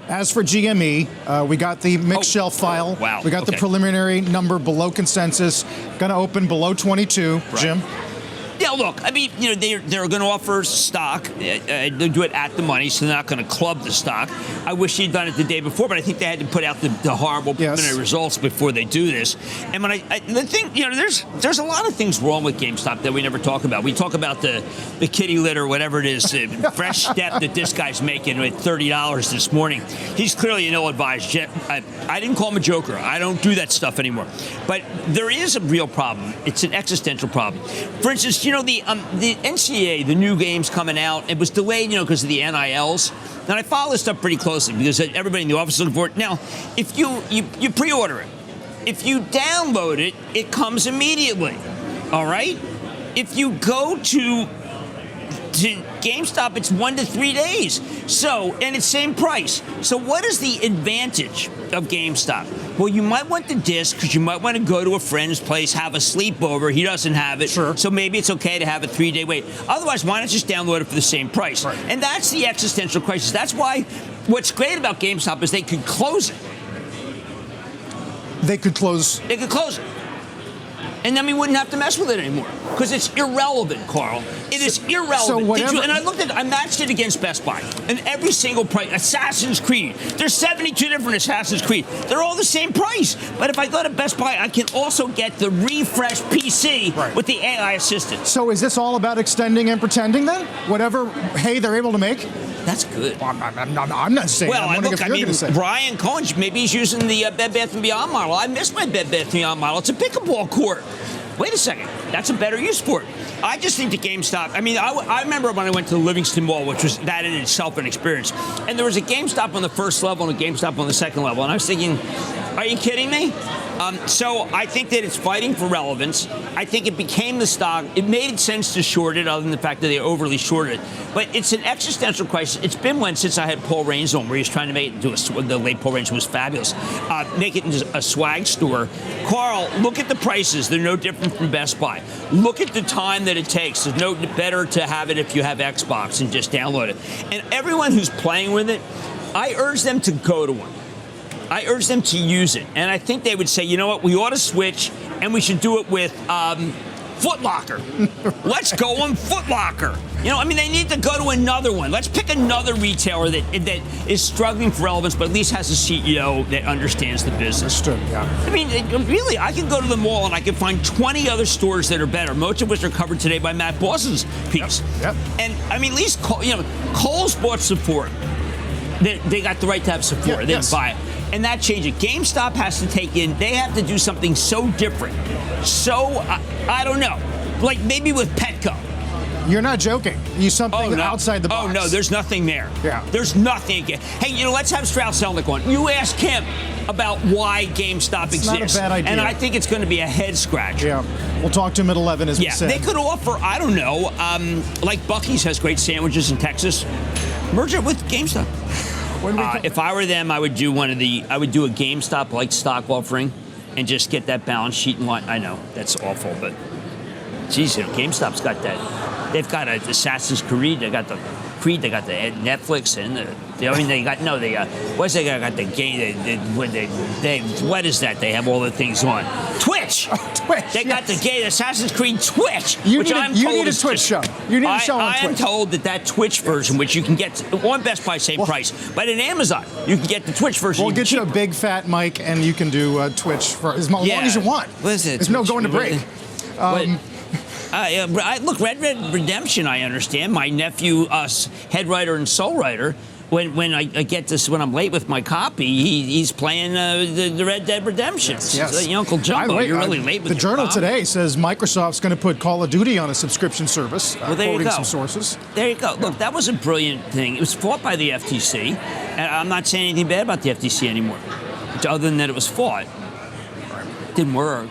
As for GME, we got the mixed shelf file. Wow. We got the preliminary number below consensus. Going to open below 22. Right. Jim? Yeah, look, I mean, you know, they're going to offer stock. They do it at the money, so they're not going to club the stock. I wish they'd done it the day before, but I think they had to put out the horrible preliminary results before they do this. And when the thing, you know, there's a lot of things wrong with GameStop that we never talk about. We talk about the kitty litter, whatever it is, the fresh step that this guy's making at $30 this morning. He's clearly an ill-advised. I didn't call him a joker. I don't do that stuff anymore. But there is a real problem. It's an existential problem. For instance, you know, the NCAA, the new games coming out, it was delayed, you know, because of the NILs. And I follow this stuff pretty closely because everybody in the office is looking for it. Now, if you pre-order it, if you download it, it comes immediately. All right? If you go to GameStop, it's 1 to 3 days. So, and it's same price. So what is the advantage of GameStop? Well, you might want the disc because you might want to go to a friend's place, have a sleepover. He doesn't have it. Sure. So maybe it's okay to have a 3-day wait. Otherwise, why not just download it for the same price? Right. And that's the existential crisis. That's why what's great about GameStop is they could close it. They could close it. And then we wouldn't have to mess with it anymore because it's irrelevant, Carl. It is irrelevant. So whatever, and I matched it against Best Buy. And every single price, Assassin's Creed, there's 72 different Assassin's Creed. They're all the same price. But if I go to Best Buy, I can also get the refreshed PC with the AI assistant. So is this all about extending and pretending then? Whatever hay they're able to make? That's good. Well, I'm not saying. Well, I mean, Brian Cohen, maybe he's using the Bed Bath & Beyond model. I miss my Bed Bath & Beyond model. It's a pickleball court. Wait a second. That's a better use for it. I just think the GameStop, I mean, I remember when I went to the Livingston Mall, which was that in itself an experience, and there was a GameStop on the first level and a GameStop on the second level, and I was thinking, are you kidding me? So I think that it's fighting for relevance. I think it became the stock. It made sense to short it, other than the fact that they overly shorted it. But it's an existential crisis. It's been since I had Paul Raines on, where he was trying to make it into the late Paul Raines was fabulous, make it into a swag store. Carl, look at the prices. They're no different from Best Buy. Look at the time that it takes. It's no better to have it if you have Xbox and just download it. And everyone who's playing with it, I urge them to go to one. I urge them to use it. And I think they would say, you know what, we ought to switch, and we should do it with Foot Locker. Let's go on Foot Locker. You know, I mean, they need to go to another one. Let's pick another retailer that is struggling for relevance, but at least has a CEO that understands the business. I mean, really, I can go to the mall and I can find 20 other stores that are better, most of which are covered today by Matt Boss's piece. Yep. And, I mean, at least, Kohrs bought Sephora. They got the right to have Sephora. They didn't buy it. And that changed it. GameStop has to they have to do something so different. So, I don't know. Like maybe with Petco. You're not joking. Something outside the box. Oh, no, there's nothing there. Yeah. There's nothing. Hey, let's have Strauss Zelnick on. You ask him about why GameStop exists. Not a bad idea. And I think it's going to be a head scratcher. Yeah. We'll talk to him at 11, as we said. They could offer, I don't know, like Buc-ee's has great sandwiches in Texas. Merge it with GameStop. If I were them, I would do a GameStop-like stock offering and just get that balance sheet in line. I know, that's awful, but geez, GameStop's got that. They've got Assassin's Creed, they got the Netflix, and got the game, what is that? They have all the things on. Twitch! They got the game, Assassin's Creed Twitch, you need a Twitch show. You need a show on Twitch. I am told that Twitch version, which you can get on Best Buy, same price, but in Amazon, you can get the Twitch version. We'll get you a big fat mic, and you can do Twitch for as long as you want. There's no going to break. Look, Red Dead Redemption, I understand. My nephew, head writer and sole writer, when I get this, when I'm late with my copy, he's playing the Red Dead Redemption. Yes. Uncle Jumbo, you're really late with the Journal copy. Today says Microsoft's going to put Call of Duty on a subscription service, quoting some sources. There you go. Look, that was a brilliant thing. It was fought by the FTC, and I'm not saying anything bad about the FTC anymore, other than that it was fought. It didn't work.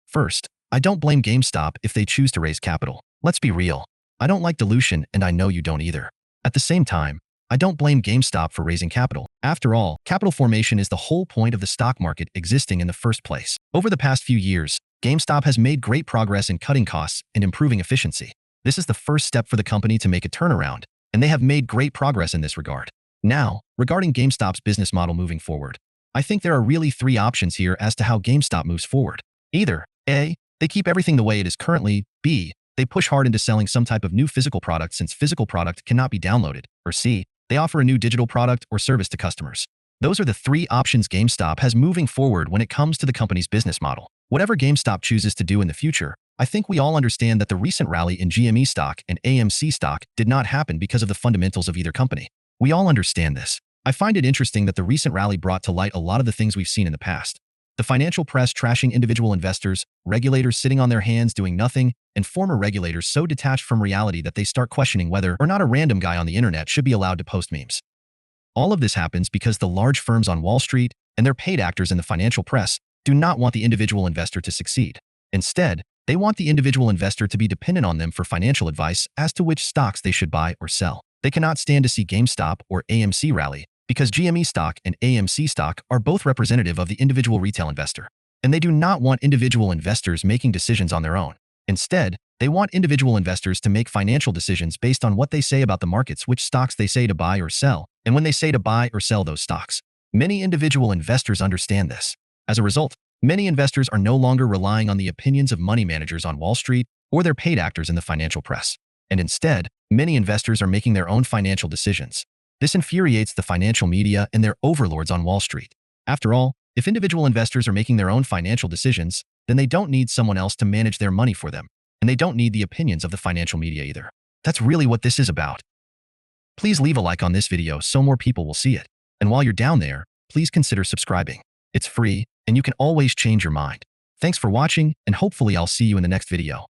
First, I don't blame GameStop if they choose to raise capital. Let's be real. I don't like dilution, and I know you don't either. At the same time, I don't blame GameStop for raising capital. After all, capital formation is the whole point of the stock market existing in the first place. Over the past few years, GameStop has made great progress in cutting costs and improving efficiency. This is the first step for the company to make a turnaround, and they have made great progress in this regard. Now, regarding GameStop's business model moving forward, I think there are really three options here as to how GameStop moves forward. Either A, they keep everything the way it is currently, B, they push hard into selling some type of new physical product since physical product cannot be downloaded, or C, they offer a new digital product or service to customers. Those are the three options GameStop has moving forward when it comes to the company's business model. Whatever GameStop chooses to do in the future, I think we all understand that the recent rally in GME stock and AMC stock did not happen because of the fundamentals of either company. We all understand this. I find it interesting that the recent rally brought to light a lot of the things we've seen in the past. The financial press trashing individual investors, regulators sitting on their hands doing nothing, and former regulators so detached from reality that they start questioning whether or not a random guy on the internet should be allowed to post memes. All of this happens because the large firms on Wall Street and their paid actors in the financial press do not want the individual investor to succeed. Instead, they want the individual investor to be dependent on them for financial advice as to which stocks they should buy or sell. They cannot stand to see GameStop or AMC rally because GME stock and AMC stock are both representative of the individual retail investor, and they do not want individual investors making decisions on their own. Instead, they want individual investors to make financial decisions based on what they say about the markets, which stocks they say to buy or sell, and when they say to buy or sell those stocks. Many individual investors understand this. As a result, many investors are no longer relying on the opinions of money managers on Wall Street or their paid actors in the financial press. And instead, many investors are making their own financial decisions. This infuriates the financial media and their overlords on Wall Street. After all, if individual investors are making their own financial decisions, then they don't need someone else to manage their money for them, and they don't need the opinions of the financial media either. That's really what this is about. Please leave a like on this video so more people will see it. And while you're down there, please consider subscribing. It's free, and you can always change your mind. Thanks for watching, and hopefully I'll see you in the next video.